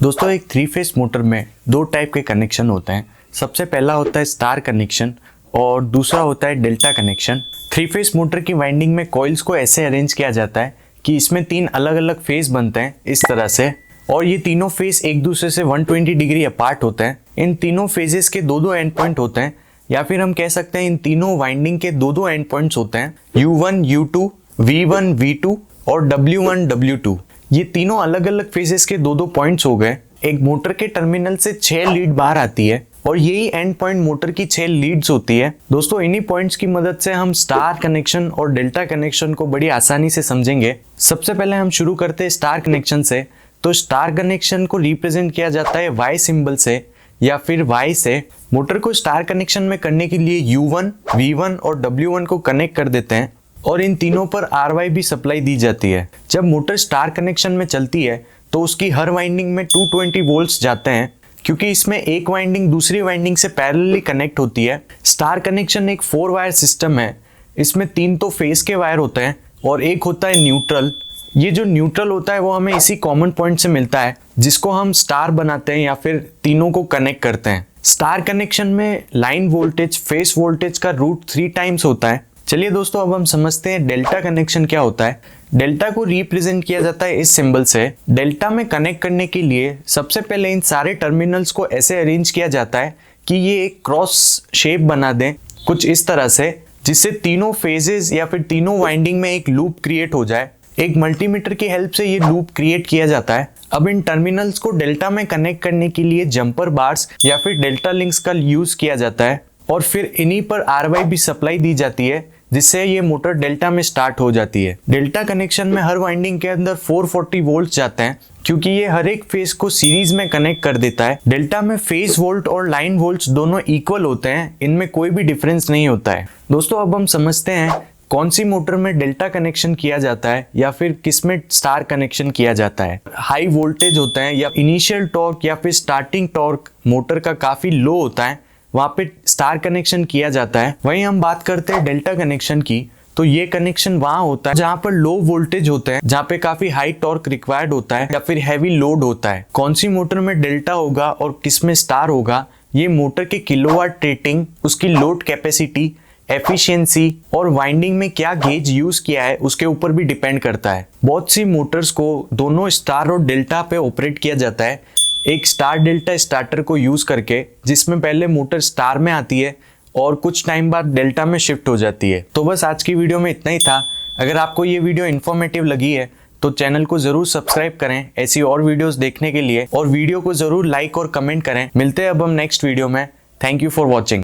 दोस्तों एक three phase motor में दो टाइप के कनेक्शन होते हैं। सबसे पहला होता है स्टार कनेक्शन और दूसरा होता है delta connection. Three phase motor की वाइंडिंग में कॉइल्स को ऐसे अरेंज किया जाता है कि इसमें तीन अलग अलग फेस बनते हैं इस तरह से, और ये तीनों फेस एक दूसरे से 120 डिग्री अपार्ट होते हैं। इन तीनों फेजेस के दो दो एंड पॉइंट होते हैं, या फिर हम कह सकते हैं इन तीनों वाइंडिंग के दो दो एंड पॉइंट्स होते हैं, U1 U2 V1 V2 और W1 W2। ये तीनों अलग अलग फेजेस के दो दो पॉइंट्स हो गए। एक मोटर के टर्मिनल से 6 लीड बाहर आती है और यही एंड पॉइंट मोटर की 6 लीड्स होती है। दोस्तों इन्हीं पॉइंट्स की मदद से हम स्टार कनेक्शन और डेल्टा कनेक्शन को बड़ी आसानी से समझेंगे। सबसे पहले हम शुरू करते हैं स्टार कनेक्शन से। तो स्टार कनेक्शन को रिप्रेजेंट किया जाता है Y सिंबल से या फिर Y से। मोटर को स्टार कनेक्शन में करने के लिए U1, V1 और W1 को कनेक्ट कर देते हैं और इन तीनों पर RY भी सप्लाई दी जाती है। जब मोटर स्टार कनेक्शन में चलती है तो उसकी हर वाइंडिंग में 220 वोल्ट्स जाते हैं, क्योंकि इसमें एक वाइंडिंग दूसरी वाइंडिंग से पैरेलली कनेक्ट होती है। स्टार कनेक्शन एक 4 वायर सिस्टम है। इसमें 3 तो फेस के वायर होते हैं और एक होता है न्यूट्रल। ये जो न्यूट्रल होता है वो हमें इसी कॉमन पॉइंट से मिलता है जिसको हम स्टार बनाते हैं या फिर तीनों को कनेक्ट करते हैं। स्टार कनेक्शन में लाइन वोल्टेज फेस वोल्टेज का √3 टाइम्स होता है। चलिए दोस्तों अब हम समझते हैं डेल्टा कनेक्शन क्या होता है। डेल्टा को रिप्रेजेंट किया जाता है इस सिंबल से। डेल्टा में कनेक्ट करने के लिए सबसे पहले इन सारे टर्मिनल्स को ऐसे अरेंज किया जाता है कि ये एक क्रॉस शेप बना दें कुछ इस तरह से, जिससे तीनों फेजेस या फिर तीनों वाइंडिंग में एक लूप क्रिएट हो जाए। एक मल्टीमीटर की हेल्प से ये लूप क्रिएट किया जाता है। अब इन टर्मिनल्स को डेल्टा में कनेक्ट करने के लिए जंपर बार्स या फिर डेल्टा लिंक्स का यूज किया जाता है और फिर इन्हीं पर RY भी सप्लाई दी जाती है, जिससे ये मोटर डेल्टा में स्टार्ट हो जाती है। डेल्टा कनेक्शन में हर वाइंडिंग के अंदर 440 वोल्ट जाते हैं, क्योंकि ये हर एक फेज को सीरीज में कनेक्ट कर देता है। डेल्टा में फेज वोल्ट और लाइन वोल्ट्स दोनों इक्वल होते हैं, इनमें कोई भी डिफरेंस नहीं होता है। दोस्तों अब हम समझते हैं कौन सी मोटर में डेल्टा कनेक्शन किया जाता है या फिर किस में स्टार कनेक्शन किया जाता है। हाई वोल्टेज होता है या इनिशियल टॉर्क या फिर स्टार्टिंग टॉर्क मोटर का काफी लो होता है, वहां पे स्टार कनेक्शन किया जाता है। वहीं हम बात करते हैं डेल्टा कनेक्शन की, तो ये कनेक्शन वहां होता है जहां पर लो वोल्टेज होता है, जहां पे काफी हाई टॉर्क रिक्वायर्ड होता है या फिर हैवी लोड होता है। कौन सी मोटर में डेल्टा होगा और किस में स्टार होगा, ये मोटर के किलोवाट रेटिंग, उसकी लोड कैपेसिटी, एफिशिएंसी और वाइंडिंग में क्या गेज यूज किया है उसके ऊपर भी डिपेंड करता है। बहुत सी मोटर्स को दोनों स्टार और डेल्टा पे ऑपरेट किया जाता है, एक स्टार डेल्टा स्टार्टर को यूज करके, जिसमें पहले मोटर स्टार में आती है और कुछ टाइम बाद डेल्टा में शिफ्ट हो जाती है। तो बस आज की वीडियो में इतना ही था। अगर आपको ये वीडियो इन्फॉर्मेटिव लगी है तो चैनल को जरूर सब्सक्राइब करें ऐसी और वीडियोस देखने के लिए, और वीडियो को जरूर लाइक और कमेंट करें। मिलते हैं अब हम नेक्स्ट वीडियो में। Thank you for watching.